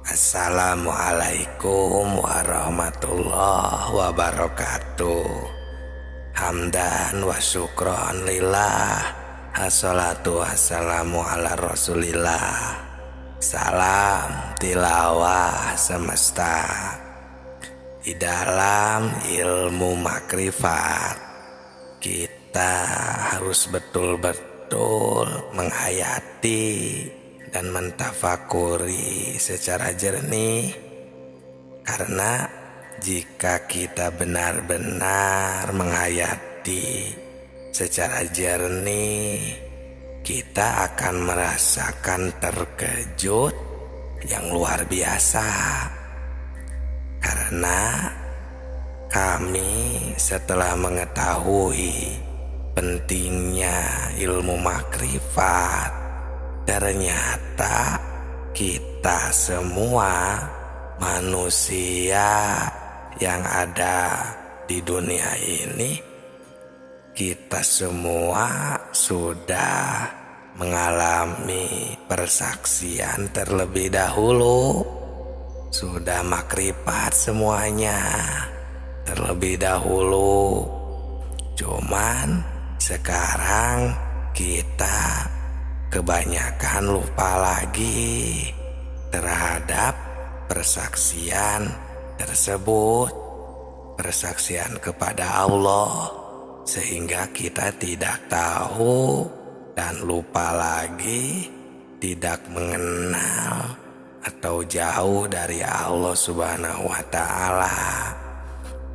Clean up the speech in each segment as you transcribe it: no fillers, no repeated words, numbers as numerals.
Assalamualaikum warahmatullahi wabarakatuh. Hamdan wa syukron lillah, assalatu wassalamu ala rasulillah. Salam tilawah semesta. Di dalam ilmu makrifat, kita harus betul-betul menghayati dan mentafakuri secara jernih, karena jika kita benar-benar menghayati secara jernih, kita akan merasakan terkejut yang luar biasa. Karena kami setelah mengetahui pentingnya ilmu makrifat, ternyata kita semua manusia yang ada di dunia ini, kita semua sudah mengalami persaksian terlebih dahulu, sudah makrifat semuanya terlebih dahulu. Cuman sekarang kita kebanyakan lupa lagi terhadap persaksian tersebut, persaksian kepada Allah, sehingga kita tidak tahu dan lupa lagi, tidak mengenal atau jauh dari Allah Subhanahu wa Ta'ala.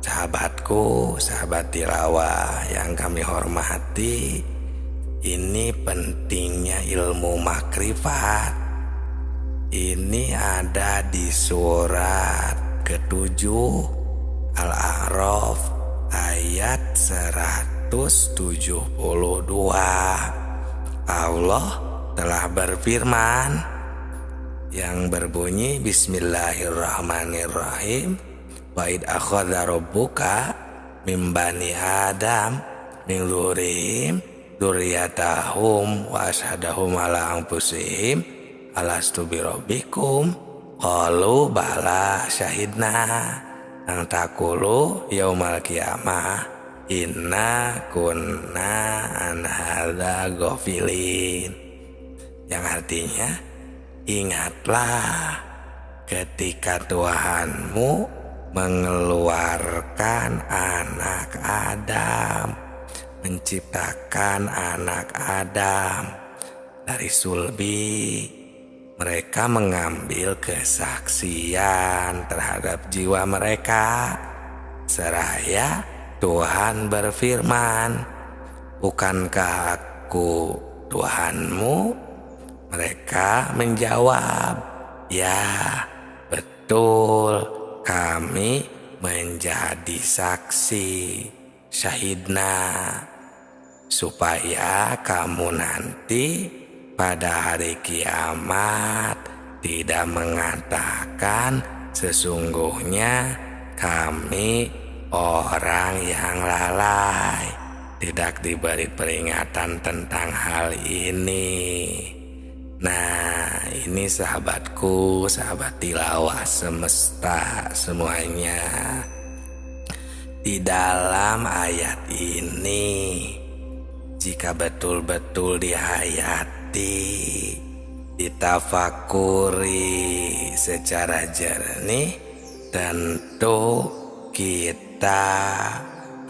Sahabatku, sahabat tilawah yang kami hormati, ini pentingnya ilmu makrifat. Ini ada di surat ke-7 Al-A'raf ayat 172. Allah telah berfirman yang berbunyi Bismillahirrahmanirrahim. Wa id akhadha rabbuka min bani Adam min dzurriyyahim dzurriyyatahum wa asyhadahum ala anfusihim alastu birabbikum qalu bala syahidna an taqulu yaumal qiyamah inna kunna an hadza ghafilin, yang artinya, ingatlah ketika Tuhanmu mengeluarkan anak Adam, menciptakan anak Adam dari sulbi. Mereka mengambil kesaksian terhadap jiwa mereka, seraya Tuhan berfirman, bukankah aku Tuhanmu? Mereka menjawab, ya betul, kami menjadi saksi, syahidna, supaya kamu nanti pada hari kiamat tidak mengatakan sesungguhnya kami orang yang lalai, tidak diberi peringatan tentang hal ini. Nah, ini sahabatku, sahabat tilawah semesta semuanya. Di dalam ayat ini, jika betul-betul dihayati, ditafakuri secara jernih, tentu kita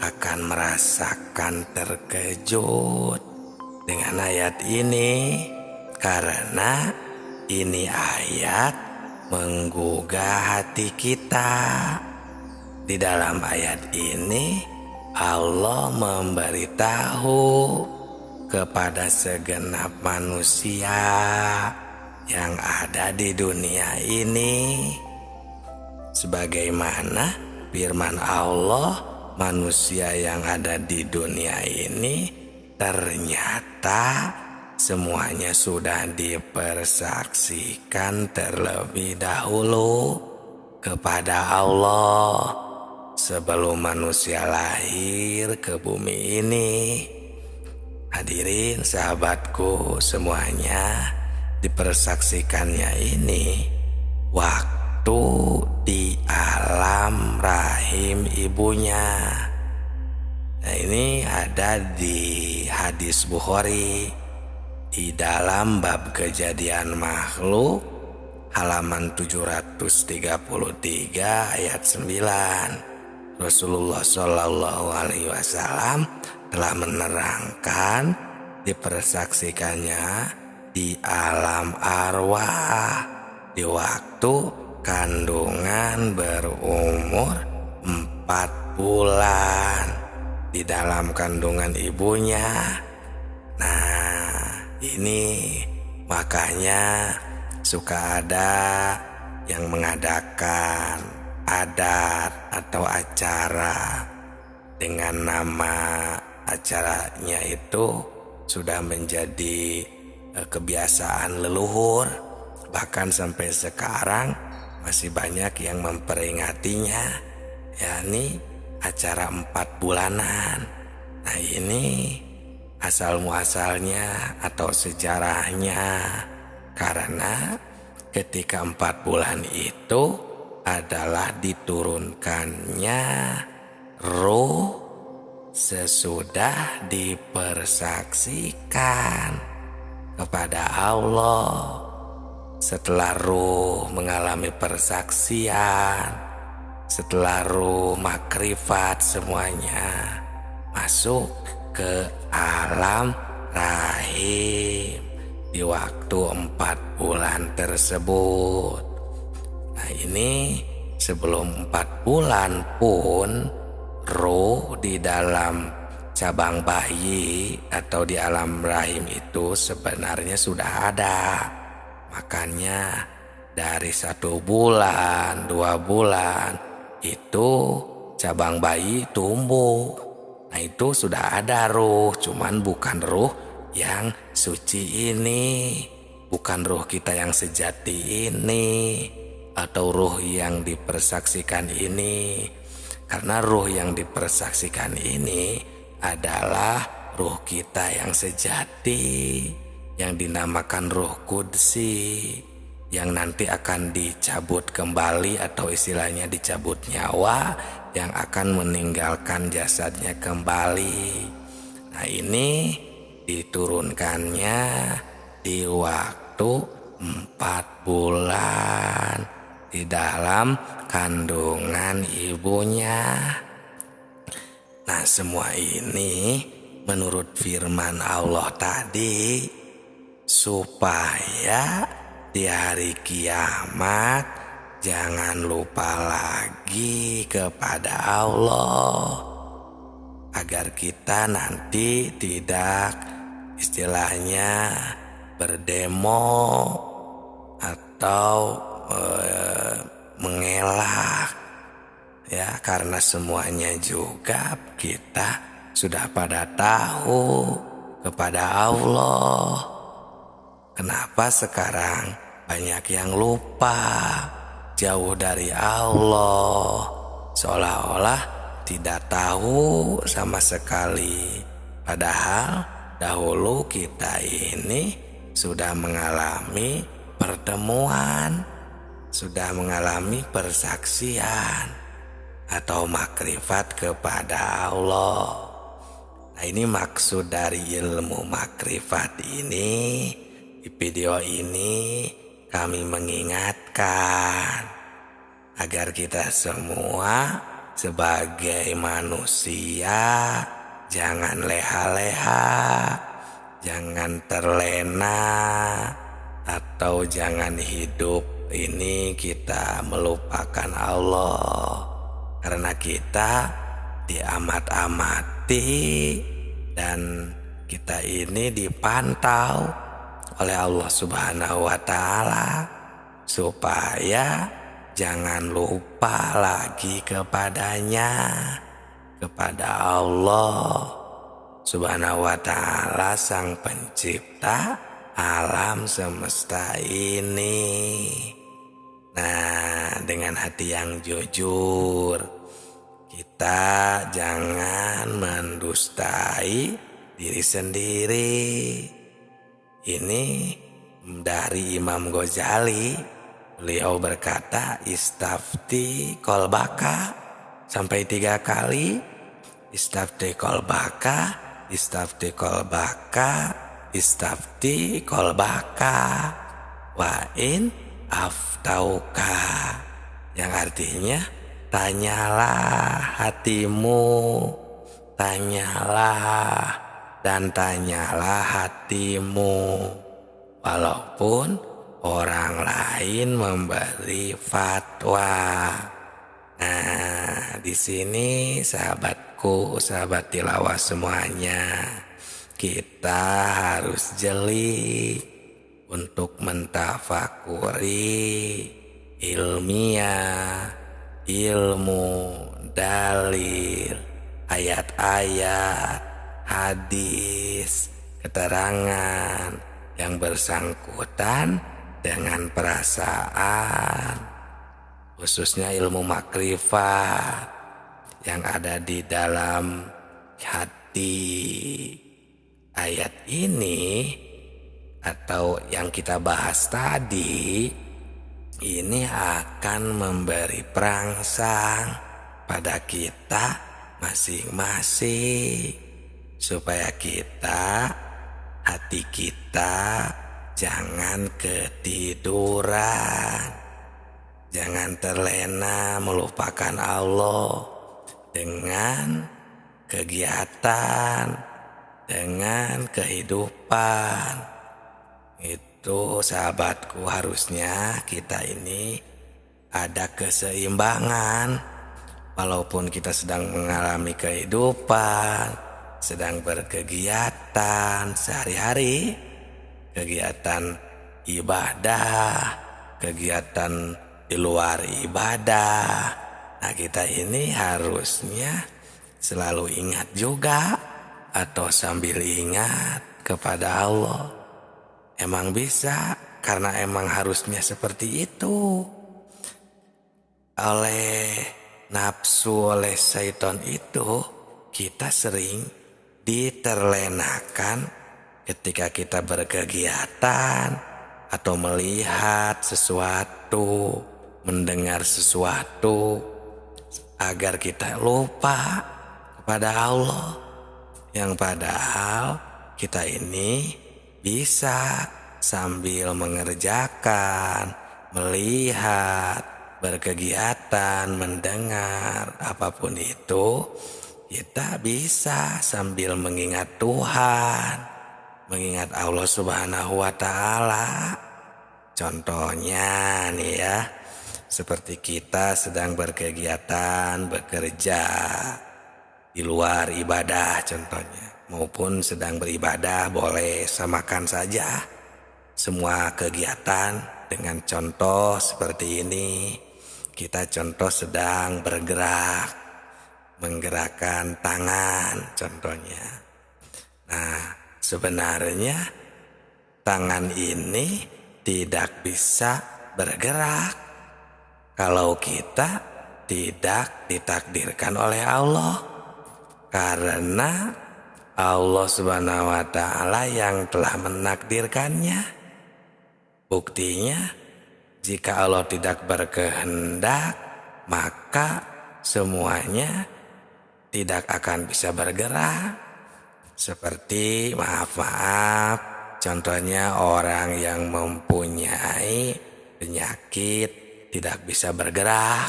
akan merasakan terkejut dengan ayat ini. Karena ini ayat menggugah hati kita. Di dalam ayat ini Allah memberitahu kepada segenap manusia yang ada di dunia ini, sebagaimana firman Allah, manusia yang ada di dunia ini ternyata semuanya sudah dipersaksikan terlebih dahulu kepada Allah sebelum manusia lahir ke bumi ini. Hadirin sahabatku semuanya, dipersaksikannya ini waktu ibunya. Nah, ini ada di hadis Bukhari di dalam bab kejadian makhluk halaman 733 ayat 9. Rasulullah Shallallahu Alaihi Wasallam telah menerangkan dipersaksikannya di alam arwah di waktu kandungan berumur 4 bulan di dalam kandungan ibunya. Nah, ini makanya suka ada yang mengadakan adat atau acara dengan nama acaranya itu sudah menjadi kebiasaan leluhur, bahkan sampai sekarang masih banyak yang memperingatinya, yakni acara 4 bulanan. Nah, ini asal muasalnya atau sejarahnya karena ketika 4 bulan itu adalah diturunkannya ruh sesudah dipersaksikan kepada Allah. Setelah ruh mengalami persaksian, setelah ruh makrifat semuanya masuk ke alam rahim di waktu 4 bulan tersebut. Nah, ini sebelum 4 bulan pun ruh di dalam cabang bayi atau di alam rahim itu sebenarnya sudah ada. Makanya dari 1 bulan, 2 bulan itu cabang bayi tumbuh. Nah, itu sudah ada ruh, cuman bukan ruh yang suci ini, bukan ruh kita yang sejati ini, atau ruh yang dipersaksikan ini. Karena ruh yang dipersaksikan ini adalah ruh kita yang sejati, yang dinamakan ruh kudsi, yang nanti akan dicabut kembali atau istilahnya dicabut nyawa, yang akan meninggalkan jasadnya kembali. Nah, ini diturunkannya di waktu 4 bulan di dalam kandungan ibunya. Nah, semua ini menurut firman Allah tadi supaya di hari kiamat jangan lupa lagi kepada Allah, agar kita nanti tidak istilahnya berdemo atau mengelak, ya, karena semuanya juga kita sudah pada tahu kepada Allah. Kenapa sekarang banyak yang lupa, jauh dari Allah, seolah-olah tidak tahu sama sekali. Padahal dahulu kita ini sudah mengalami pertemuan, sudah mengalami persaksian atau makrifat kepada Allah. Nah, ini maksud dari ilmu makrifat ini. Di video ini kami mengingatkan agar kita semua sebagai manusia jangan leha-leha, jangan terlena, atau jangan hidup ini kita melupakan Allah. Karena kita diamat-amati dan kita ini dipantau oleh Allah Subhanahu wa Ta'ala, supaya jangan lupa lagi kepadanya, kepada Allah Subhanahu wa Ta'ala, Sang Pencipta alam semesta ini. Nah, dengan hati yang jujur, kita jangan mendustai diri sendiri. Ini dari Imam Ghazali, beliau berkata, istafti kolbaka, sampai 3 kali. Istafti kolbaka, istafti kolbaka, istafti kolbaka, wa in aftauka, yang artinya tanyalah hatimu, tanyalah dan tanyalah hatimu, walaupun orang lain memberi fatwa. Nah, di sini sahabatku, sahabat tilawah semuanya, kita harus jeli untuk mentafakuri ilmiah, ilmu, dalil, ayat-ayat, hadis, keterangan yang bersangkutan dengan perasaan, khususnya ilmu makrifat yang ada di dalam hati. Ayat ini atau yang kita bahas tadi ini akan memberi perangsang pada kita masing-masing, supaya kita, hati kita jangan ketiduran, jangan terlena melupakan Allah dengan kegiatan, dengan kehidupan. Itu sahabatku, harusnya kita ini ada keseimbangan. Walaupun kita sedang mengalami kehidupan, sedang berkegiatan sehari-hari, kegiatan ibadah, kegiatan di luar ibadah. Nah, kita ini harusnya selalu ingat juga, atau sambil ingat kepada Allah. Emang bisa, karena emang harusnya seperti itu. Oleh nafsu, oleh syaitan itu, kita sering diterlenakan ketika kita berkegiatan atau melihat sesuatu, mendengar sesuatu, agar kita lupa kepada Allah, yang padahal kita ini bisa sambil mengerjakan, melihat, berkegiatan, mendengar, apapun itu, kita bisa sambil mengingat Tuhan, mengingat Allah Subhanahu wa Ta'ala. Contohnya nih ya, seperti kita sedang berkegiatan, bekerja di luar ibadah contohnya, maupun sedang beribadah, boleh samakan saja semua kegiatan dengan contoh seperti ini. Kita contoh sedang bergerak, menggerakkan tangan contohnya. Nah, sebenarnya tangan ini tidak bisa bergerak kalau kita tidak ditakdirkan oleh Allah, karena Allah Subhanahu wa Ta'ala yang telah menakdirkannya. Buktinya, jika Allah tidak berkehendak, maka semuanya tidak akan bisa bergerak. Seperti maaf, contohnya orang yang mempunyai penyakit tidak bisa bergerak,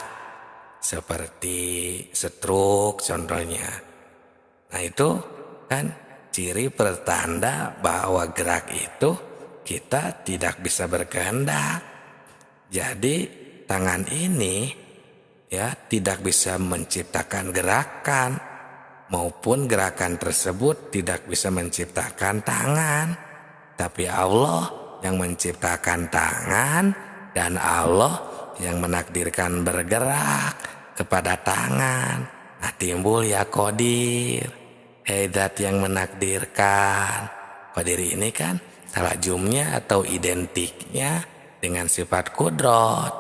seperti stroke contohnya. Nah, itu kan ciri pertanda bahwa gerak itu kita tidak bisa berkehendak. Jadi tangan ini ya tidak bisa menciptakan gerakan, maupun gerakan tersebut tidak bisa menciptakan tangan. Tapi Allah yang menciptakan tangan, dan Allah yang menakdirkan bergerak kepada tangan. Nah, timbul ya Qadir, Zat yang menakdirkan. Qadir ini kan talajumnya atau identiknya dengan sifat kudrat,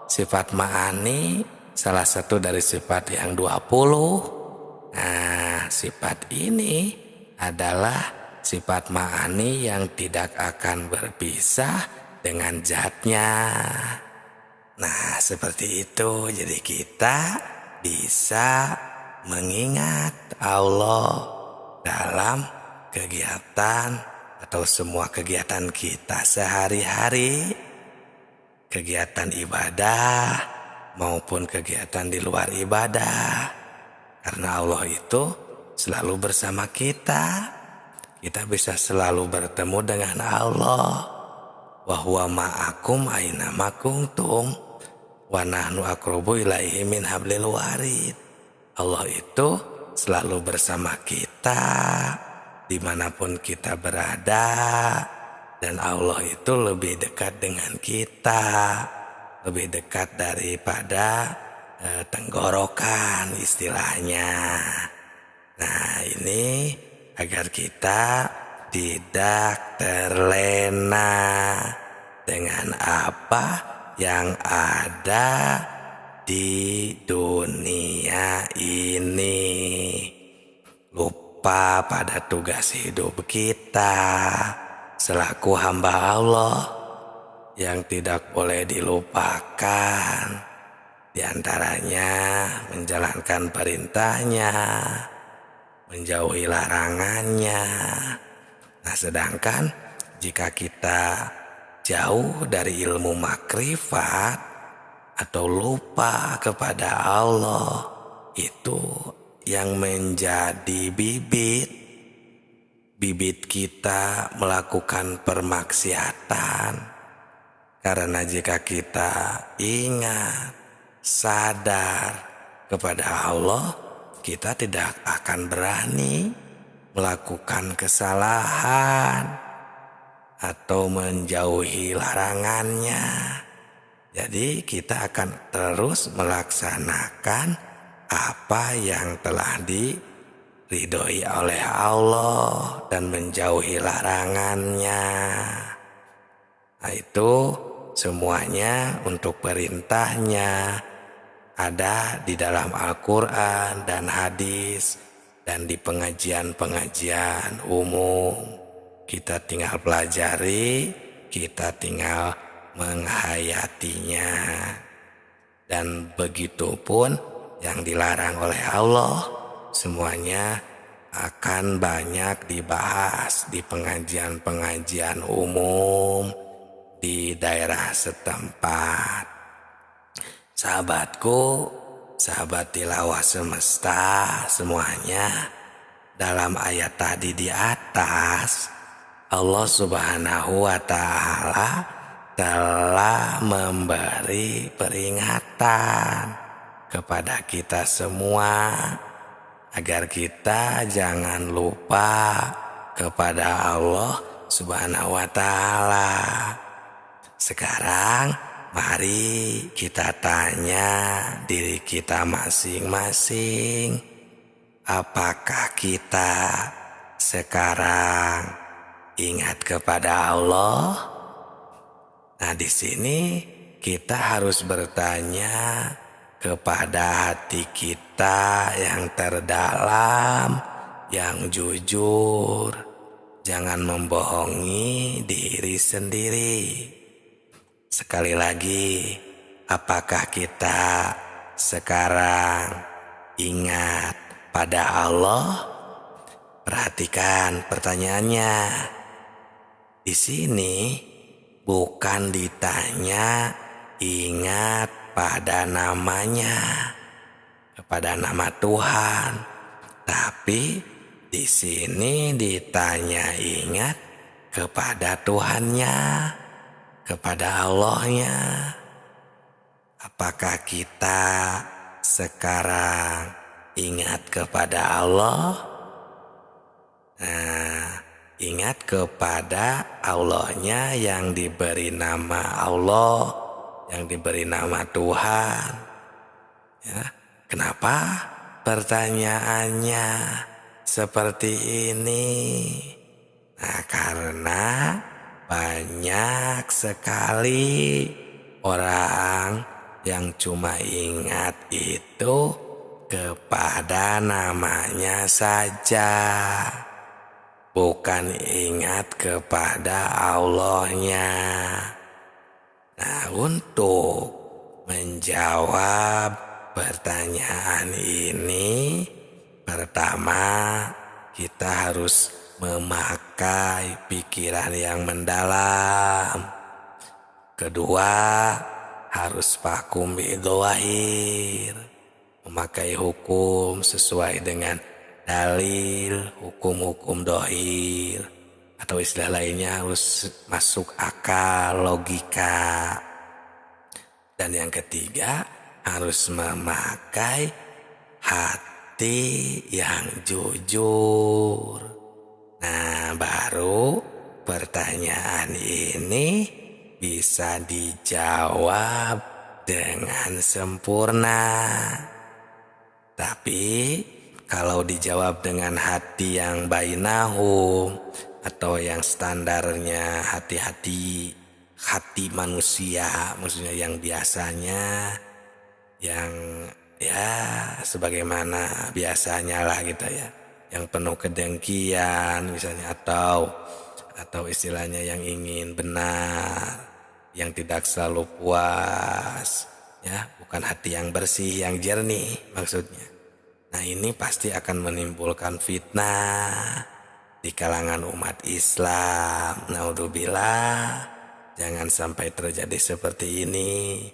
sifat ma'ani, salah satu dari sifat yang 20. Nah, sifat ini adalah sifat ma'ani yang tidak akan berpisah dengan zatnya. Nah, seperti itu. Jadi kita bisa mengingat Allah dalam kegiatan atau semua kegiatan kita sehari-hari, kegiatan ibadah maupun kegiatan di luar ibadah. Karena Allah itu selalu bersama kita. Kita bisa selalu bertemu dengan Allah. Wa huwa ma'akum aina ma kuntum wa nahnu aqrabu ilaihi min hablil warid. Allah itu selalu bersama kita dimanapun kita berada, dan Allah itu lebih dekat dengan kita, lebih dekat daripada tenggorokan istilahnya. Nah, ini agar kita tidak terlena dengan apa yang ada di dunia ini, lupa pada tugas hidup kita selaku hamba Allah yang tidak boleh dilupakan. Di antaranya menjalankan perintahnya, menjauhi larangannya. Nah, sedangkan jika kita jauh dari ilmu makrifat atau lupa kepada Allah, itu yang menjadi bibit kita melakukan permaksiatan. Karena jika kita ingat, sadar kepada Allah, kita tidak akan berani melakukan kesalahan atau menjauhi larangannya. Jadi kita akan terus melaksanakan apa yang telah diridhoi oleh Allah dan menjauhi larangannya. Nah, itu semuanya untuk perintahnya ada di dalam Al-Quran dan hadis dan di pengajian-pengajian umum. Kita tinggal pelajari, kita tinggal menghayatinya. Dan begitu pun yang dilarang oleh Allah, semuanya akan banyak dibahas di pengajian-pengajian umum di daerah setempat. Sahabatku, sahabat tilawah semesta semuanya, dalam ayat tadi di atas, Allah Subhanahu wa Ta'ala telah memberi peringatan kepada kita semua agar kita jangan lupa kepada Allah Subhanahu wa Ta'ala. Sekarang mari kita tanya diri kita masing-masing, apakah kita sekarang ingat kepada Allah? Nah, di sini kita harus bertanya kepada hati kita yang terdalam, yang jujur, jangan membohongi diri sendiri. Sekali lagi, apakah kita sekarang ingat pada Allah? Perhatikan pertanyaannya. Di sini bukan ditanya ingat pada namanya, kepada nama Tuhan, tapi di sini ditanya ingat kepada Tuhannya, kepada Allahnya. Apakah kita sekarang ingat kepada Allah? Nah, ingat kepada Allahnya yang diberi nama Allah, yang diberi nama Tuhan. Ya, kenapa pertanyaannya seperti ini? Nah, karena banyak sekali orang yang cuma ingat itu kepada namanya saja, bukan ingat kepada Allahnya. Nah, untuk menjawab pertanyaan ini, pertama kita harus memakai pikiran yang mendalam. Kedua, harus fakum bidzahir, memakai hukum sesuai dengan dalil, hukum-hukum dohir, atau istilah lainnya harus masuk akal, logika. Dan yang ketiga, harus memakai hati yang jujur. Nah, baru pertanyaan ini bisa dijawab dengan sempurna. Tapi kalau dijawab dengan hati yang bainahum atau yang standarnya hati manusia, maksudnya yang biasanya, yang ya sebagaimana biasanya lah gitu ya, yang penuh kedengkian misalnya, atau istilahnya yang ingin benar, yang tidak selalu puas, ya, bukan hati yang bersih, yang jernih maksudnya. Nah, ini pasti akan menimbulkan fitnah di kalangan umat Islam. Naudzubillah, jangan sampai terjadi seperti ini,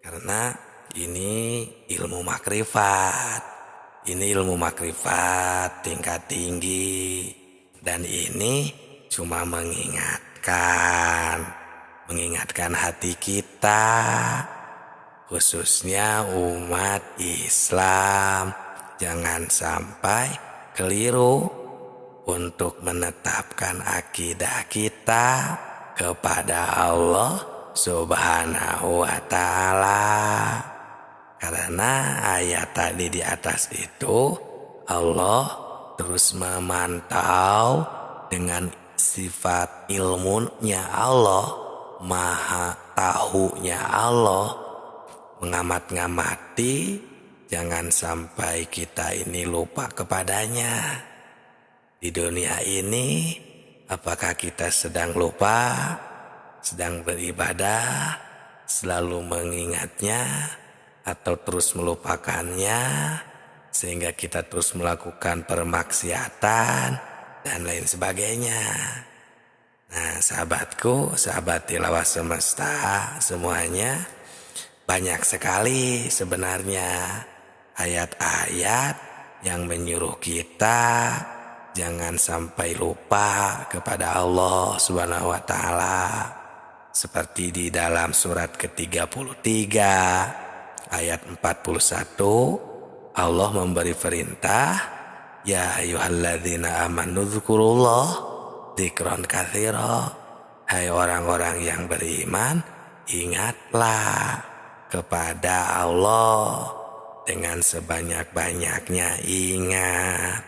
karena ini ilmu makrifat. Ini ilmu makrifat tingkat tinggi, dan ini cuma mengingatkan hati kita, khususnya umat Islam, jangan sampai keliru untuk menetapkan akidah kita kepada Allah Subhanahu wa ta'ala. Karena ayat tadi di atas itu, Allah terus memantau dengan sifat ilmunya Allah, maha tahunya Allah, mengamat-ngamati jangan sampai kita ini lupa kepadanya. Di dunia ini, apakah kita sedang lupa, sedang beribadah, selalu mengingatnya, atau terus melupakannya, sehingga kita terus melakukan permaksiatan dan lain sebagainya. Nah, sahabatku, sahabat tilawah semesta semuanya, banyak sekali sebenarnya ayat-ayat yang menyuruh kita jangan sampai lupa kepada Allah Subhanahu wa ta'ala. Seperti di dalam surat ke-33 ayat 41, Allah memberi perintah, ya ayyuhalladzina amanu dzkurullah dzikran katsira. Hai orang-orang yang beriman, ingatlah kepada Allah dengan sebanyak-banyaknya ingat.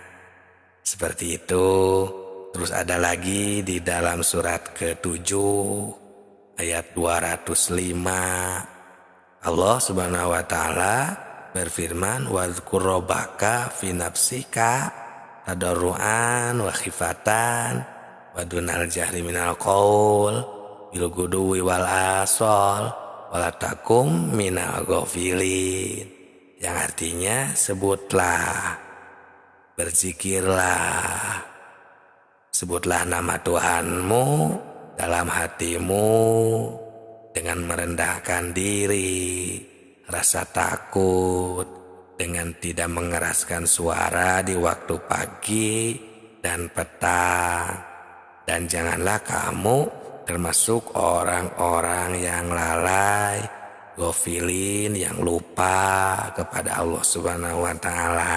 Seperti itu. Terus ada lagi di dalam surat ke-7 ayat 205. Allah Subhanahu wa ta'ala berfirman, wadzkur rabbaka fi nafsika tadarruan wa khifatan wa dunal jahri minal qaul bil guduwi wal asal wala takum minal ghafilin. Yang artinya, sebutlah, berzikirlah, sebutlah nama Tuhanmu dalam hatimu dengan merendahkan diri, rasa takut, dengan tidak mengeraskan suara di waktu pagi dan petang. Dan janganlah kamu termasuk orang-orang yang lalai, ghafilin, yang lupa kepada Allah Subhanahu wa ta'ala.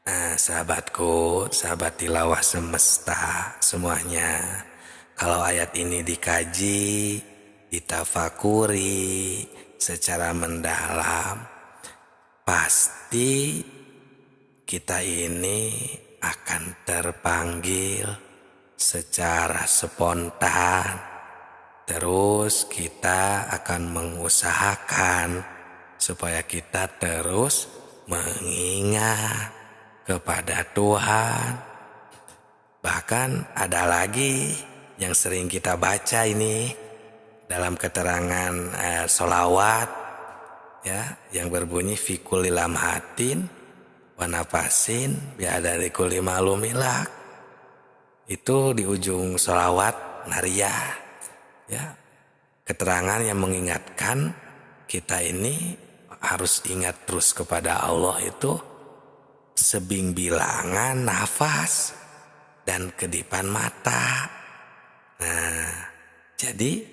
Nah, sahabatku, sahabat tilawah semesta semuanya, kalau ayat ini dikaji, ditafakuri secara mendalam, pasti kita ini akan terpanggil secara spontan. Terus kita akan mengusahakan supaya kita terus mengingat kepada Tuhan. Bahkan ada lagi yang sering kita baca ini dalam keterangan sholawat, ya, yang berbunyi fi kulli lamhatin wa nafasin biadari kulli ma'lumilak. Itu di ujung sholawat nariyah, ya, keterangan yang mengingatkan kita ini harus ingat terus kepada Allah itu sebimbilangan nafas dan kedipan mata. Nah, jadi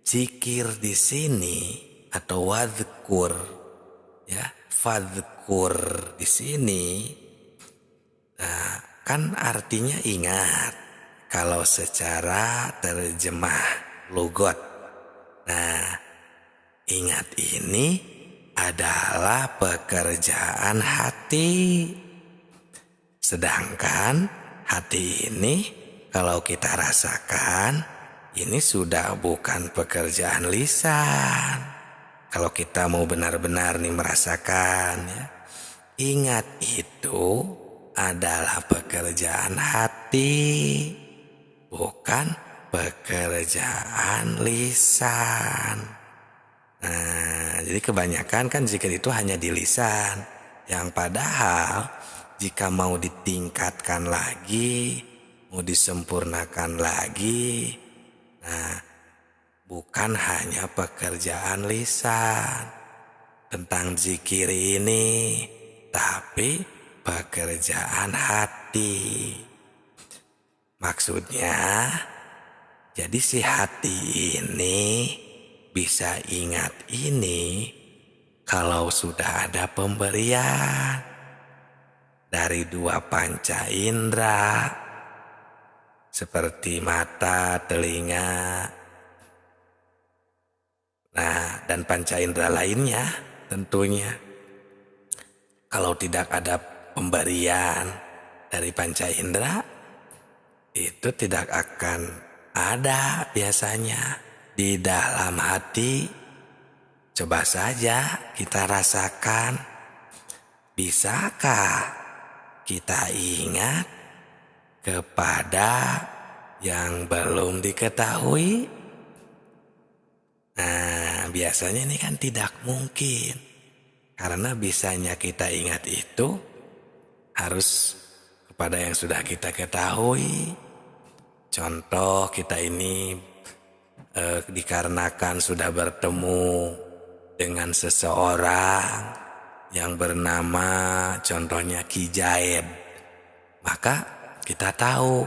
zikir di sini atau wadzkur, ya, fadzkur di sini, nah, kan artinya ingat kalau secara terjemah lugot. Nah, ingat ini adalah pekerjaan hati. Sedangkan hati ini kalau kita rasakan ini sudah bukan pekerjaan lisan. Kalau kita mau benar-benar nih merasakan, ya, ingat itu adalah pekerjaan hati, bukan pekerjaan lisan. Nah, jadi kebanyakan kan zikir itu hanya di lisan, yang padahal jika mau ditingkatkan lagi, mau disempurnakan lagi, nah, bukan hanya pekerjaan lisan tentang zikir ini, tapi pekerjaan hati. Maksudnya, jadi si hati ini bisa ingat ini kalau sudah ada pemberian dari dua panca indera seperti mata, telinga, nah, dan panca indera lainnya tentunya. Kalau tidak ada pemberian dari panca indera, itu tidak akan ada biasanya di dalam hati. Coba saja kita rasakan, bisakah kita ingat kepada yang belum diketahui? Nah, biasanya ini kan tidak mungkin, karena bisanya kita ingat itu harus kepada yang sudah kita ketahui. Contoh, kita ini dikarenakan sudah bertemu dengan seseorang yang bernama contohnya Ki Jaed, maka kita tahu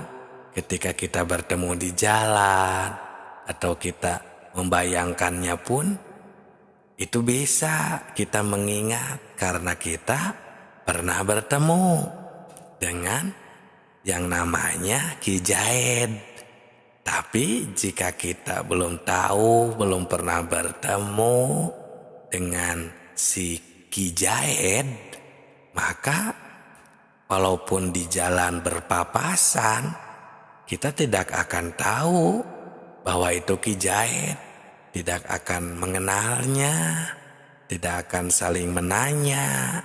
ketika kita bertemu di jalan atau kita membayangkannya pun itu bisa kita mengingat karena kita pernah bertemu dengan yang namanya Ki Jaed. Tapi jika kita belum tahu, belum pernah bertemu dengan si Ki Jaed, maka walaupun di jalan berpapasan, kita tidak akan tahu bahwa itu Ki Jaed, tidak akan mengenalnya, tidak akan saling menanya,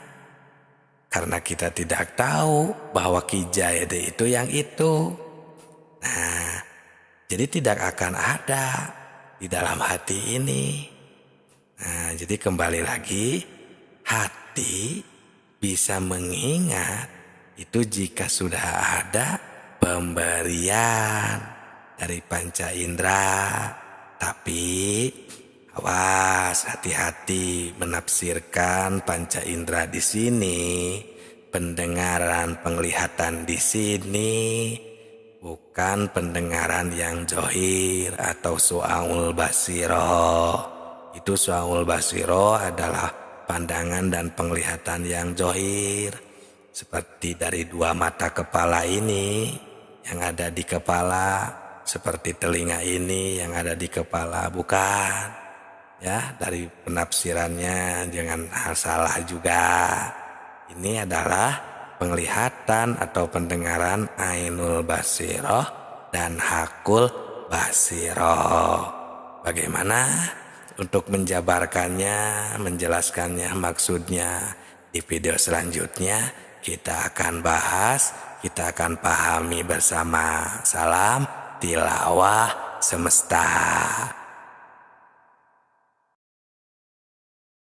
karena kita tidak tahu bahwa Ki Jaed itu yang itu. Nah, jadi tidak akan ada di dalam hati ini. Nah, jadi kembali lagi, hati bisa mengingat itu jika sudah ada pemberian dari panca indera. Tapi awas, hati-hati menafsirkan panca indera di sini, pendengaran, penglihatan di sini, bukan pendengaran yang johir atau su'aul basiroh. Itu su'aul basiroh adalah pandangan dan penglihatan yang johir, seperti dari dua mata kepala ini yang ada di kepala, seperti telinga ini yang ada di kepala, bukan. Ya, dari penafsirannya jangan salah juga. Ini adalah penglihatan atau pendengaran ainul basiroh dan hakul basiroh. Bagaimana untuk menjabarkannya, menjelaskannya, maksudnya di video selanjutnya kita akan bahas, kita akan pahami bersama. Salam tilawah semesta.